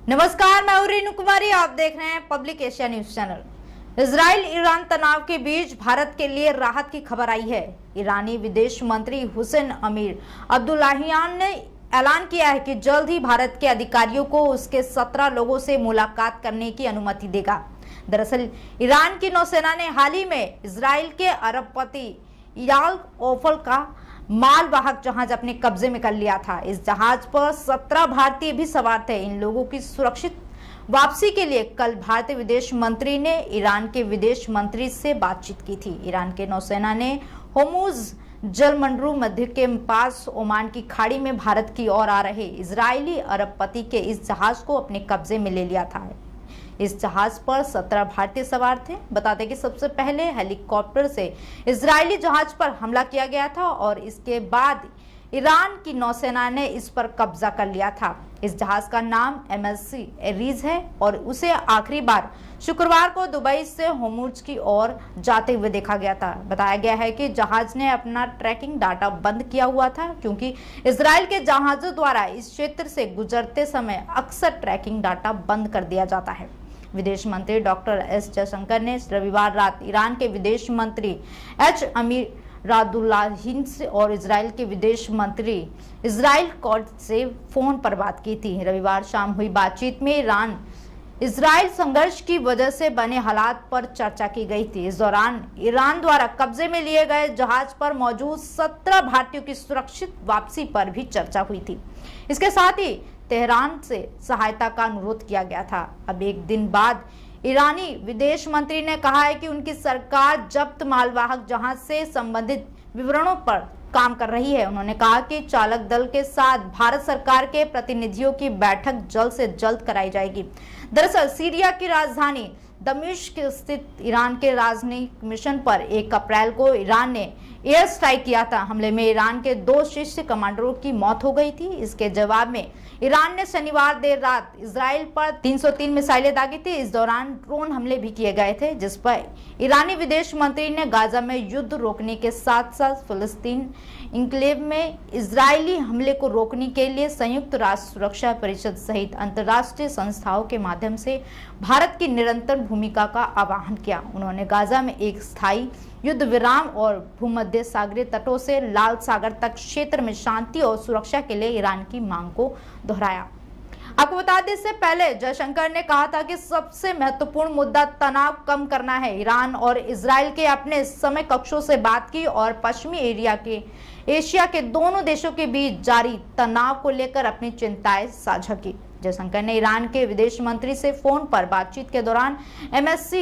नमस्कार, मैं हूं रीनू कुमारी। आप देख रहे हैं public Asia news channel. Israel Iran तनाव के बीच भारत के लिए राहत की खबर आई है। ईरानी विदेश मंत्री हुसैन अमीर अब्दुल्लाहियान ने ऐलान किया है कि जल्द ही भारत के अधिकारियों को उसके 17 लोगों से मुलाकात करने की अनुमति देगा। दरअसल ईरान की नौसेना ने हाल ही में इजराइल के अरबपति याल ओफल का मालवाहक जहाज अपने कब्जे में कर लिया था। इस जहाज पर 17 भारतीय भी सवार थे। इन लोगों की सुरक्षित वापसी के लिए कल भारतीय विदेश मंत्री ने ईरान के विदेश मंत्री से बातचीत की थी। ईरान के नौसेना ने होर्मुज जलमंडरू मध्य के पास ओमान की खाड़ी में भारत की ओर आ रहे इजरायली अरबपति के इस जहाज को अपने कब्जे में ले लिया था। इस जहाज पर 17 भारतीय सवार थे। बता दें कि सबसे पहले हेलीकॉप्टर से इजरायली जहाज पर हमला किया गया था और इसके बाद ईरान की नौसेना ने इस पर कब्जा कर लिया था। इस जहाज का नाम MSC एरीज है और उसे आखिरी बार शुक्रवार को दुबई से होर्मुज की ओर जाते हुए देखा गया था। बताया गया है कि जहाज ने अपना ट्रैकिंग डाटा बंद किया हुआ था, क्योंकि इजराइल के जहाजों द्वारा इस क्षेत्र से गुजरते समय अक्सर ट्रैकिंग डाटा बंद कर दिया जाता है। विदेश मंत्री डॉक्टर एस जयशंकर ने रविवार रात ईरान के विदेश मंत्री एच अमीरादुल्लाहिन और इजराइल के विदेश मंत्री इजराइल कॉट्ज से फोन पर बात की थी। रविवार शाम हुई बातचीत में ईरान इजराइल संघर्ष की वजह से बने हालात पर चर्चा की गई थी। इस दौरान ईरान द्वारा कब्जे में लिए गए जहाज पर मौजूद 17 भारतीयों की सुरक्षित वापसी पर भी चर्चा हुई थी। इसके साथ ही तेहरान से सहायता का अनुरोध किया गया था। अब एक दिन बाद ईरानी विदेश मंत्री ने कहा है कि उनकी सरकार जब्त मालवाहक जहाज से संबंधित विवरणों पर काम कर रही है। उन्होंने कहा कि चालक दल के साथ भारत सरकार के प्रतिनिधियों की बैठक जल्द से जल्द कराई जाएगी। दरअसल सीरिया की राजधानी दमिश्क स्थित ईरान के राजनयिक मिशन पर 1 अप्रैल को ईरान ने एयर स्ट्राइक किया था। हमले में ईरान के 2 शीर्ष कमांडरों की मौत हो गई थी। इसके जवाब में ईरान ने शनिवार देर रात इजराइल पर 303 मिसाइलें दागी थी। इस दौरान ड्रोन हमले भी किए गए थे, जिस पर ईरानी विदेश मंत्री ने गाजा में युद्ध रोकने के साथ साथ फिलिस्तीन इनक्लेव में इजरायली हमले को रोकने के लिए संयुक्त राष्ट्र सुरक्षा परिषद सहित अंतर्राष्ट्रीय संस्थाओं के माध्यम से भारत की निरंतर भूमिका का आह्वान किया। उन्होंने गाजा में एक स्थायी युद्ध विराम और भूमध्य सागरीय तटों से लाल सागर तक क्षेत्र में शांति और सुरक्षा के लिए ईरान की मांग को दोहराया। आपको बता दें, इससे पहले जयशंकर ने कहा था कि सबसे महत्वपूर्ण मुद्दा तनाव कम करना है। ईरान और इजराइल के अपने समय कक्षों से बात की और पश्चिमी एशिया के दोनों देशों के बीच जारी तनाव को लेकर अपनी चिंताएं साझा की। जयशंकर ने ईरान के विदेश मंत्री से फोन पर बातचीत के दौरान MSC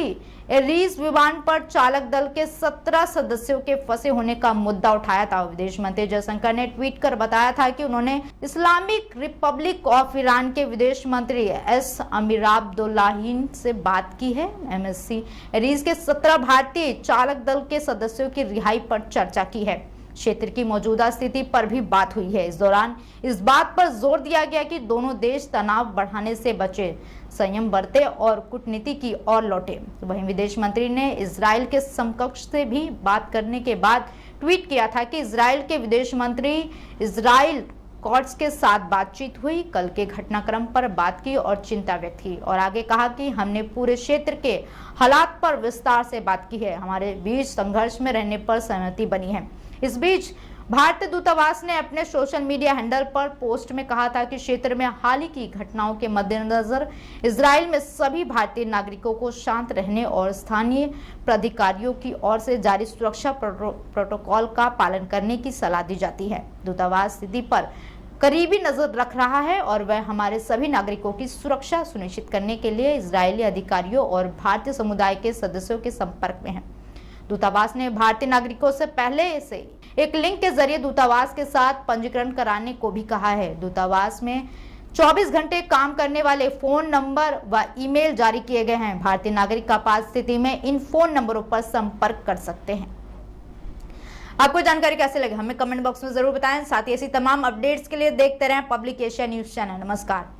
एरीज विमान पर चालक दल के 17 सदस्यों के फंसे होने का मुद्दा उठाया था। विदेश मंत्री जयशंकर ने ट्वीट कर बताया था कि उन्होंने इस्लामिक रिपब्लिक ऑफ ईरान के विदेश मंत्री एस अमीराब्दुल्लाहिन से बात की है। MSC एरीज के 17 भारतीय चालक दल के सदस्यों की रिहाई पर चर्चा की है। क्षेत्र की मौजूदा स्थिति पर भी बात हुई है। इस दौरान इस बात पर जोर दिया गया कि दोनों देश तनाव बढ़ाने से बचे, संयम बरते और कूटनीति की ओर लौटे। वहीं विदेश मंत्री ने इजराइल के समकक्ष से भी बात करने के बाद ट्वीट किया था कि इजराइल के विदेश मंत्री इजराइल कॉट्ज के साथ बातचीत हुई, कल के घटनाक्रम पर बात की और चिंता व्यक्त की, और आगे कहा कि हमने पूरे क्षेत्र के हालात पर विस्तार से बात की है। हमारे बीच संघर्ष में रहने पर सहमति बनी है। इस बीच भारतीय दूतावास ने अपने सोशल मीडिया हैंडल पर पोस्ट में कहा था कि क्षेत्र में हाल ही की घटनाओं के मद्देनजर इजराइल में सभी भारतीय नागरिकों को शांत रहने और स्थानीय प्राधिकारियों की ओर से जारी सुरक्षा प्रोटोकॉल का पालन करने की सलाह दी जाती है। दूतावास स्थिति पर करीबी नजर रख रहा है और वह हमारे सभी नागरिकों की सुरक्षा सुनिश्चित करने के लिए इजरायली अधिकारियों और भारतीय समुदाय के सदस्यों के संपर्क में है। दूतावास ने भारतीय नागरिकों से पहले से एक लिंक के जरिए दूतावास के साथ पंजीकरण कराने को भी कहा है। दूतावास में 24 घंटे काम करने वाले फोन नंबर व ईमेल जारी किए गए हैं। भारतीय नागरिक आपात स्थिति में इन फोन नंबरों पर संपर्क कर सकते हैं। आपको जानकारी कैसे लगे हमें कमेंट बॉक्स में जरूर बताएं। साथ ही ऐसी तमाम अपडेट्स के लिए देखते रहें पब्लिक एशिया न्यूज चैनल। नमस्कार।